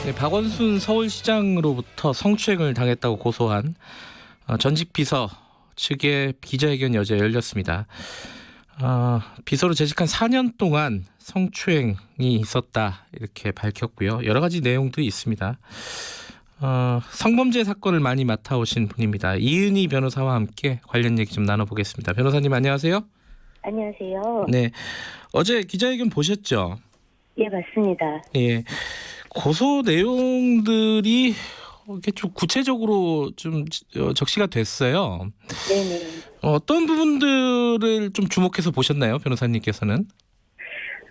네, 박원순 서울시장으로부터 성추행을 당했다고 고소한 전직 비서 측의 기자회견이 어제 열렸습니다. 비서로 재직한 4년 동안 성추행이 있었다 이렇게 밝혔고요. 여러 가지 내용들이 있습니다. 성범죄 사건을 많이 맡아오신 분입니다. 이은희 변호사와 함께 관련 얘기 좀 나눠보겠습니다. 변호사님 안녕하세요. 안녕하세요. 네, 어제 기자회견 보셨죠? 예, 맞습니다. 예, 고소 내용들이 이렇게 좀 구체적으로 좀 적시가 됐어요. 네네. 어떤 부분들을 좀 주목해서 보셨나요, 변호사님께서는?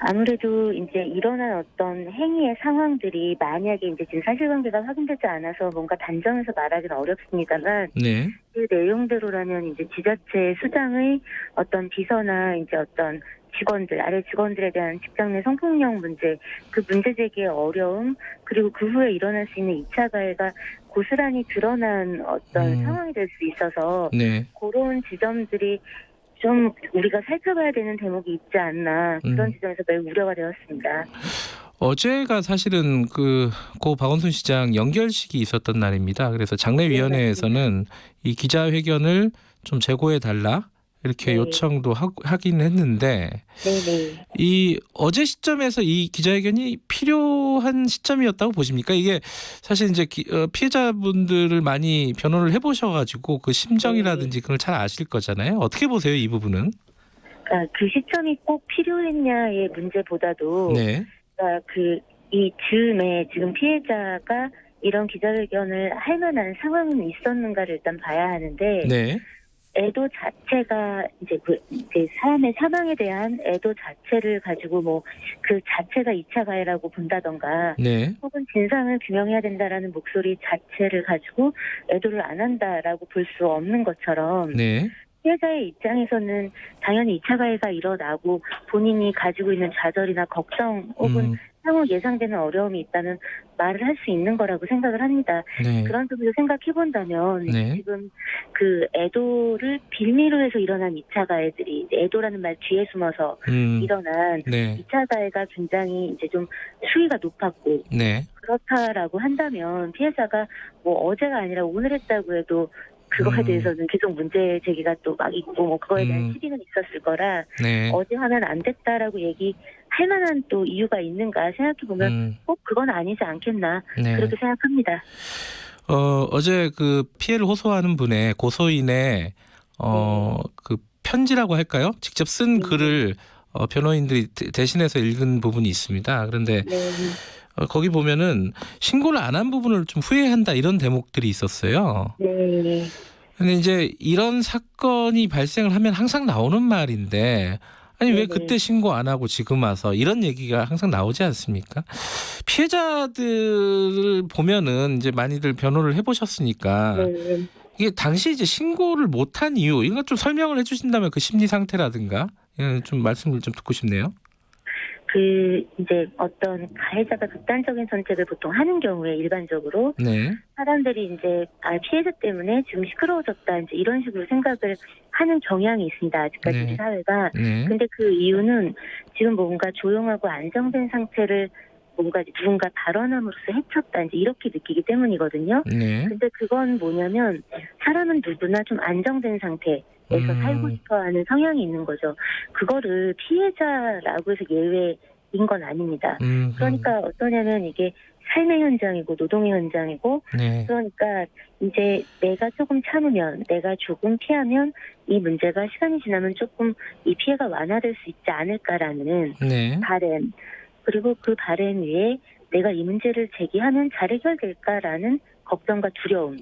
아무래도 이제 일어난 어떤 행위의 상황들이 만약에 이제 지금 사실관계가 확인되지 않아서 뭔가 단정해서 말하기는 어렵습니다만 네, 그 내용대로라면 이제 지자체 수장의 어떤 비서나 이제 어떤 직원들, 아래 직원들에 대한 직장 내 성폭력 문제, 그 문제 제기의 어려움, 그리고 그 후에 일어날 수 있는 2차 가해가 고스란히 드러난 어떤 상황이 될 수 있어서 네, 그런 지점들이 좀 우리가 살펴봐야 되는 대목이 있지 않나 그런 지점에서 매우 우려가 되었습니다. 어제가 사실은 고 박원순 시장 연결식이 있었던 날입니다. 그래서 장례위원회에서는 이 기자회견을 좀 재고해 달라 이렇게 네. 요청도 하긴 했는데 네네. 이 어제 시점에서 이 기자회견이 필요한 시점이었다고 보십니까? 이게 사실 이제 피해자분들을 많이 변호를 해보셔가지고 그 심정이라든지 그걸 잘 아실 거잖아요. 어떻게 보세요, 이 부분은? 그러니까 그 시점이 꼭 필요했냐의 문제보다도 네, 그러니까 이 즈음에 지금 피해자가 이런 기자회견을 할 만한 상황은 있었는가를 일단 봐야 하는데 네, 애도 자체가 이제 사람의 사망에 대한 애도 자체를 가지고 뭐 그 자체가 2차 가해라고 본다던가 네, 혹은 진상을 규명해야 된다라는 목소리 자체를 가지고 애도를 안 한다라고 볼 수 없는 것처럼 네, 피해자의 입장에서는 당연히 2차 가해가 일어나고 본인이 가지고 있는 좌절이나 걱정 혹은 향후 예상되는 어려움이 있다면 말을 할 수 있는 거라고 생각을 합니다. 네, 그런 점에서 생각해 본다면 네. 지금 그 애도를 빌미로 해서 일어난 2차 가해들이 애도라는 말 뒤에 숨어서 일어난 네, 2차 가해가 굉장히 이제 좀 수위가 높았고 네, 그렇다라고 한다면 피해자가 뭐 어제가 아니라 오늘 했다고 해도 그거에 대해서는 계속 문제 제기가 또 막 있고 뭐 그거에 대한 시비는 있었을 거라 네, 어제 하면 안 됐다라고 얘기할 만한 또 이유가 있는가 생각해 보면 꼭 그건 아니지 않겠나 네. 그렇게 생각합니다. 어제 그 피해를 호소하는 분의 고소인의 그 편지라고 할까요? 직접 쓴 글을 변호인들이 대신해서 읽은 부분이 있습니다. 그런데 네. 거기 보면은 신고를 안 한 부분을 좀 후회한다 이런 대목들이 있었어요. 네. 근데 이제 이런 사건이 발생을 하면 항상 나오는 말인데 아니 왜 네네. 그때 신고 안 하고 지금 와서 이런 얘기가 항상 나오지 않습니까? 피해자들을 보면은 이제 많이들 변호를 해보셨으니까 네. 이게 당시 이제 신고를 못한 이유 이거 좀 설명을 해주신다면 그 심리 상태라든가 좀 말씀을 좀 듣고 싶네요. 이제 어떤 가해자가 극단적인 선택을 보통 하는 경우에 일반적으로 네, 사람들이 이제 피해자 때문에 지금 시끄러워졌다 이제 이런 식으로 생각을 하는 경향이 있습니다. 아직까지 네. 우리 사회가. 네, 근데 그 이유는 지금 뭔가 조용하고 안정된 상태를 뭔가 누군가 발언함으로써 해쳤다 이제 이렇게 느끼기 때문이거든요. 네, 근데 그건 뭐냐면 사람은 누구나 좀 안정된 상태에서 살고 싶어하는 성향이 있는 거죠. 그거를 피해자라고 해서 예외인 건 아닙니다. 그러니까 어떠냐면 이게 삶의 현장이고 노동의 현장이고 네, 그러니까 이제 내가 조금 참으면 내가 조금 피하면 이 문제가 시간이 지나면 조금 이 피해가 완화될 수 있지 않을까라는 네, 바람 그리고 그 바람 위에 내가 이 문제를 제기하면 잘 해결될까라는 걱정과 두려움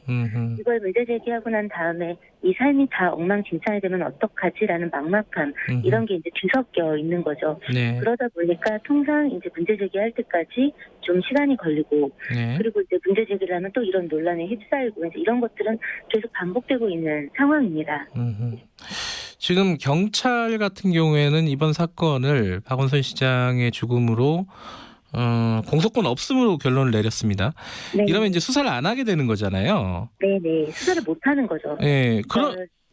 이걸 문제 제기하고 난 다음에 이 삶이 다 엉망진창이 되면 어떡하지라는 막막함 이런 게 이제 뒤섞여 있는 거죠. 네, 그러다 보니까 통상 이제 문제 제기할 때까지 좀 시간이 걸리고 네. 그리고 이제 문제 제기를 하면 또 이런 논란에 휩싸이고 이제 이런 것들은 계속 반복되고 있는 상황입니다. 지금 경찰 같은 경우에는 이번 사건을 박원순 시장의 죽음으로 공소권 없음으로 결론을 내렸습니다. 네. 이러면 이제 수사를 안 하게 되는 거잖아요. 네네 수사를 못 하는 거죠. 예,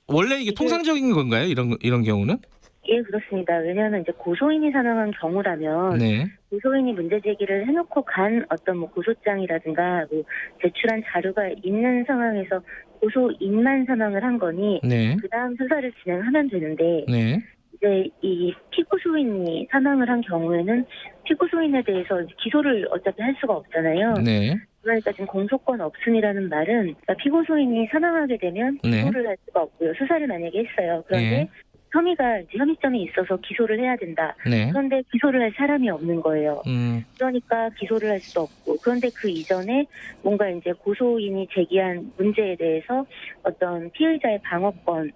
원래 이게 통상적인 건가요? 이런 경우는? 예, 그렇습니다. 왜냐하면 이제 고소인이 사망한 경우라면 네. 고소인이 문제 제기를 해놓고 간 어떤 뭐 고소장이라든가 뭐 제출한 자료가 있는 상황에서 고소인만 사망을 한 거니 네. 그 다음 수사를 진행하면 되는데 네. 이제 이 피고소인이 사망을 한 경우에는 피고소인에 대해서 이제 기소를 어차피 할 수가 없잖아요. 네. 그러니까 지금 공소권 없음이라는 말은 그러니까 피고소인이 사망하게 되면 네. 기소를 할 수가 없고요. 수사를 만약에 했어요. 그런데 네. 혐의가 이제 혐의점이 있어서 기소를 해야 된다. 네. 그런데 기소를 할 사람이 없는 거예요. 그러니까 기소를 할 수도 없고, 그런데 그 이전에 뭔가 이제 고소인이 제기한 문제에 대해서 어떤 피의자의 방어권이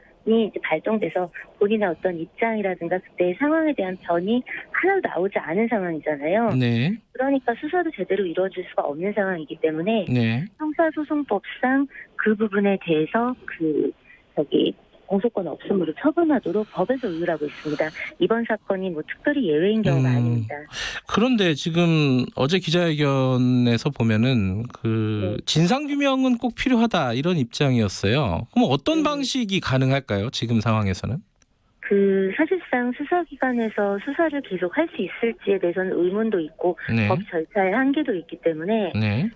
이제 발동돼서 본인의 어떤 입장이라든가 그때의 상황에 대한 변이 하나도 나오지 않은 상황이잖아요. 네. 그러니까 수사도 제대로 이루어질 수가 없는 상황이기 때문에 네. 형사소송법상 그 부분에 대해서 공소권 없음으로 처분하도록 법에서 의율하고 있습니다. 이번 사건이 뭐 특별히 예외인 경우가 아닙니다. 그런데 지금 어제 기자회견에서 보면은 그 네. 진상규명은 꼭 필요하다 이런 입장이었어요. 그럼 어떤 네. 방식이 가능할까요? 지금 상황에서는? 사실상 수사기관에서 수사를 계속 할 수 있을지에 대해서는 의문도 있고 네. 법 절차의 한계도 있기 때문에 네.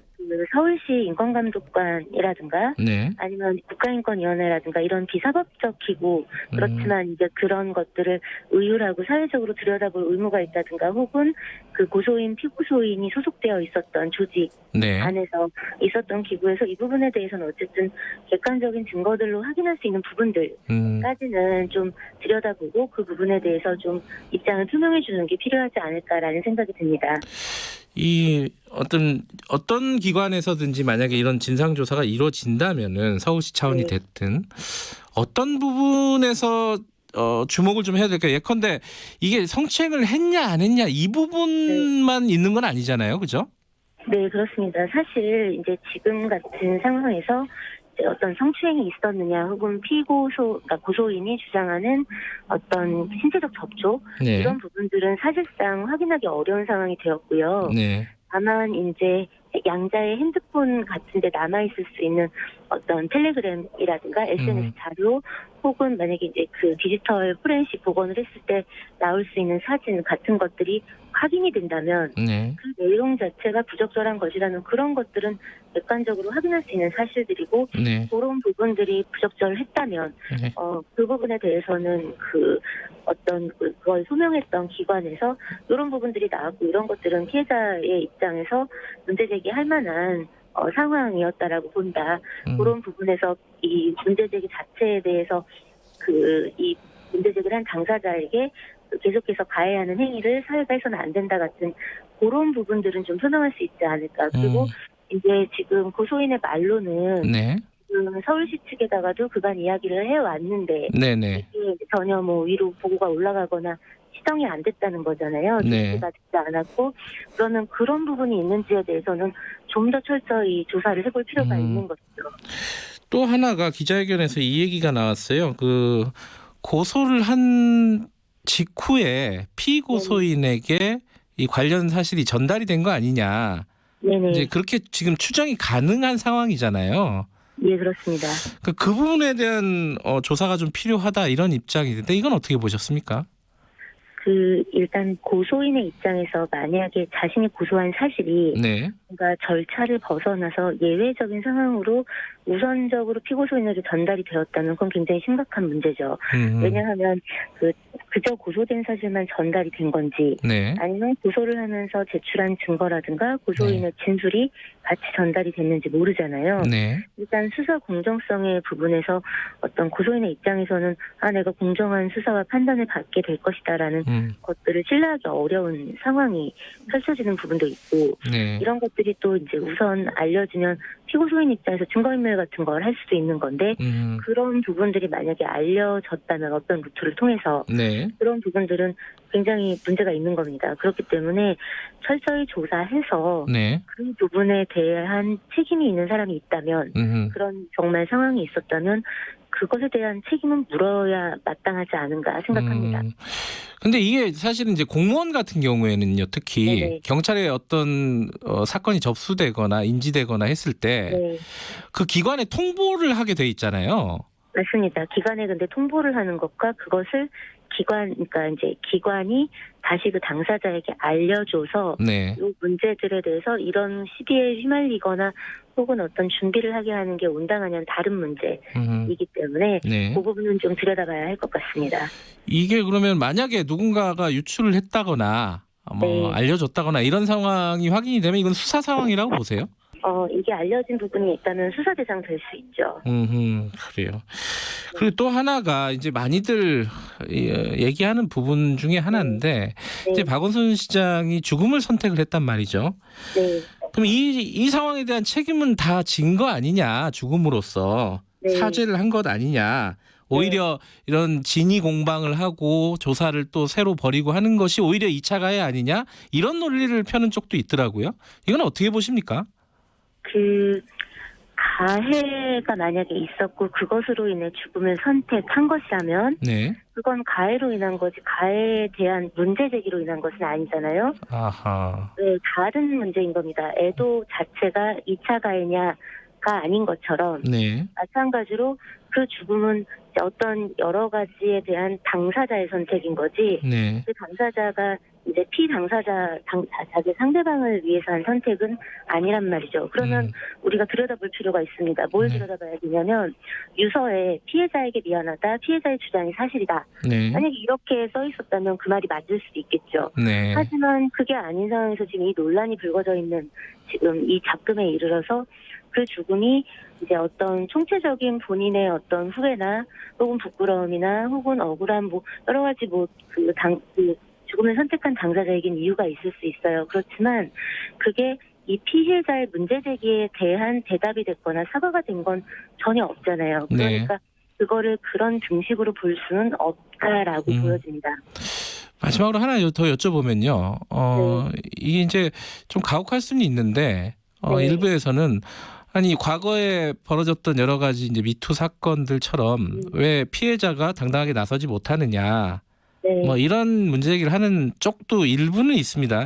서울시 인권감독관이라든가 네. 아니면 국가인권위원회라든가 이런 비사법적 기구 그렇지만 이제 그런 것들을 의율하고 사회적으로 들여다볼 의무가 있다든가 혹은 그 고소인 피고소인이 소속되어 있었던 조직 네. 안에서 있었던 기구에서 이 부분에 대해서는 어쨌든 객관적인 증거들로 확인할 수 있는 부분들까지는 좀 들여다보고 그 부분에 대해서 좀 입장을 투명해 주는 게 필요하지 않을까라는 생각이 듭니다. 이 어떤 기관에서든지 만약에 이런 진상 조사가 이루어진다면은 서울시 차원이 네. 됐든 어떤 부분에서 주목을 좀 해야 될까요? 예컨대 이게 성추행을 했냐 안 했냐 이 부분만 있는 건 아니잖아요, 그죠? 네, 그렇습니다. 사실 이제 지금 같은 상황에서 이제 어떤 성추행이 있었느냐 혹은 그러니까 고소인이 주장하는 어떤 신체적 접촉 네. 이런 부분들은 사실상 확인하기 어려운 상황이 되었고요. 네. 다만 이제 양자의 핸드폰 같은 데 남아있을 수 있는 어떤 텔레그램이라든가 SNS 자료 혹은 만약에 이제 그 디지털 포렌식 복원을 했을 때 나올 수 있는 사진 같은 것들이 확인이 된다면 네. 그 내용 자체가 부적절한 것이라는 그런 것들은 객관적으로 확인할 수 있는 사실들이고 네. 그런 부분들이 부적절했다면 네. 그 부분에 대해서는 그걸 소명했던 기관에서 이런 부분들이 나왔고 이런 것들은 피해자의 입장에서 문제 제기할 만한 상황이었다라고 본다. 그런 부분에서 이 문제 제기 자체에 대해서 이 문제 제기를 한 당사자에게 계속해서 가해야 하는 행위를 사회가 해서는 안 된다 같은 그런 부분들은 좀 소명할 수 있지 않을까. 그리고 이제 지금 고소인의 말로는 네. 지금 서울시 측에다가도 그간 이야기를 해왔는데 네네. 이게 전혀 뭐 위로 보고가 올라가거나 시정이 안 됐다는 거잖아요. 네. 조치가 되지 않았고 그러면 그런 부분이 있는지에 대해서는 좀 더 철저히 조사를 해볼 필요가 있는 것이죠. 또 하나가 기자회견에서 이 얘기가 나왔어요. 그 고소를 한 직후에 피고소인에게 이 관련 사실이 전달이 된 거 아니냐. 네네. 이제 그렇게 지금 추정이 가능한 상황이잖아요. 예, 그렇습니다. 그 부분에 대한 조사가 좀 필요하다 이런 입장인데 이건 어떻게 보셨습니까? 일단 고소인의 입장에서 만약에 자신이 고소한 사실이 네. 뭔가 절차를 벗어나서 예외적인 상황으로 우선적으로 피고소인에게 전달이 되었다면 그건 굉장히 심각한 문제죠. 왜냐하면 그저 고소된 사실만 전달이 된 건지 네. 아니면 고소를 하면서 제출한 증거라든가 고소인의 진술이 같이 전달이 됐는지 모르잖아요. 네. 일단 수사 공정성의 부분에서 어떤 고소인의 입장에서는 내가 공정한 수사와 판단을 받게 될 것이다라는 것들을 신뢰하기 어려운 상황이 펼쳐지는 부분도 있고 네. 이런 것들이 또 이제 우선 알려지면 피고소인 입장에서 증거인멸 같은 걸 할 수도 있는 건데 그런 부분들이 만약에 알려졌다면 어떤 루트를 통해서 네. 그런 부분들은 굉장히 문제가 있는 겁니다. 그렇기 때문에 철저히 조사해서 네. 그 부분에 대한 책임이 있는 사람이 있다면 그런 정말 상황이 있었다면 그것에 대한 책임은 물어야 마땅하지 않은가 생각합니다. 근데 이게 사실은 이제 공무원 같은 경우에는요, 특히 네네. 경찰에 어떤 사건이 접수되거나 인지되거나 했을 때 그 네. 기관에 통보를 하게 돼 있잖아요. 맞습니다. 기관에 근데 통보를 하는 것과 그것을 그러니까 이제 기관이 다시 그 당사자에게 알려줘서 네. 이 문제들에 대해서 이런 시비에 휘말리거나 혹은 어떤 준비를 하게 하는 게 온당하냐는 다른 문제이기 때문에 네. 그 부분은 좀 들여다봐야 할 것 같습니다. 이게 그러면 만약에 누군가가 유출을 했다거나 네. 알려줬다거나 이런 상황이 확인이 되면 이건 수사 상황이라고 보세요? 이게 알려진 부분이 있다면 수사 대상 될 수 있죠. 그래요. 그리고 또 하나가 이제 많이들 얘기하는 부분 중에 하나인데 네. 이제 박원순 시장이 죽음을 선택을 했단 말이죠. 네. 그럼 이 상황에 대한 책임은 다 진 거 아니냐, 죽음으로써 네. 사죄를 한 것 아니냐. 오히려 이런 진위 공방을 하고 조사를 또 새로 벌이고 하는 것이 오히려 2차 가해 아니냐, 이런 논리를 펴는 쪽도 있더라고요. 이건 어떻게 보십니까? 그 가해가 만약에 있었고 그것으로 인해 죽음을 선택한 것이라면 네. 그건 가해로 인한 거지 가해에 대한 문제 제기로 인한 것은 아니잖아요. 아하. 네, 다른 문제인 겁니다. 애도 자체가 2차 가해냐가 아닌 것처럼 네. 마찬가지로 그 죽음은 어떤 여러 가지에 대한 당사자의 선택인 거지 네. 그 당사자가 이제 자기 상대방을 위해서 한 선택은 아니란 말이죠. 그러면 우리가 들여다볼 필요가 있습니다. 뭘 네. 들여다봐야 되냐면 유서에 피해자에게 미안하다, 피해자의 주장이 사실이다. 네. 만약에 이렇게 써 있었다면 그 말이 맞을 수도 있겠죠. 네. 하지만 그게 아닌 상황에서 지금 이 논란이 불거져 있는 지금 이 작금에 이르러서 그 죽음이 이제 어떤 총체적인 본인의 어떤 후회나 혹은 부끄러움이나 혹은 억울한 여러 가지 죽음을 선택한 당사자에겐 이유가 있을 수 있어요. 그렇지만 그게 이 피해자의 문제 제기에 대한 대답이 됐거나 사과가 된 건 전혀 없잖아요. 그러니까 그거를 그런 등식으로 볼 수는 없다라고 보여집니다. 마지막으로 하나 더 여쭤보면요. 이게 이제 좀 가혹할 수는 있는데 네. 일부에서는 아니 과거에 벌어졌던 여러 가지 이제 미투 사건들처럼 왜 피해자가 당당하게 나서지 못하느냐. 네. 이런 문제 제기를 하는 쪽도 일부는 있습니다.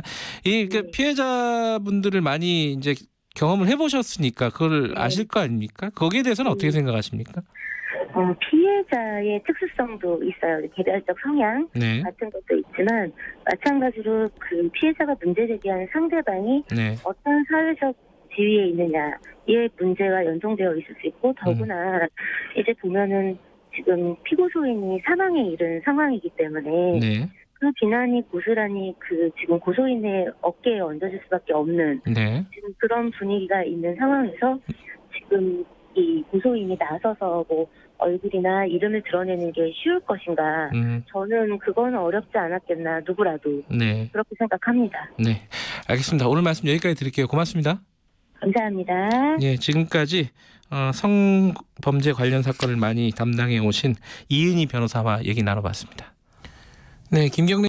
그 피해자분들을 많이 이제 경험을 해보셨으니까 그걸 아실 거 아닙니까? 거기에 대해서는 어떻게 생각하십니까? 피해자의 특수성도 있어요. 개별적 성향 네. 같은 것도 있지만 마찬가지로 그 피해자가 문제 제기하는 상대방이 네. 어떤 사회적 지위에 있느냐의 문제와 연동되어 있을 수 있고 더구나 이제 보면은 지금 피고소인이 사망에 이른 상황이기 때문에 네. 그 비난이 고스란히 그 지금 고소인의 어깨에 얹어질 수밖에 없는 네. 지금 그런 분위기가 있는 상황에서 지금 이 고소인이 나서서 얼굴이나 이름을 드러내는 게 쉬울 것인가? 저는 그건 어렵지 않았겠나 누구라도 네. 그렇게 생각합니다. 네. 알겠습니다. 오늘 말씀 여기까지 드릴게요. 고맙습니다. 감사합니다. 예, 지금까지 성범죄 관련 사건을 많이 담당해 오신 이은희 변호사와 얘기 나눠봤습니다. 네, 김경래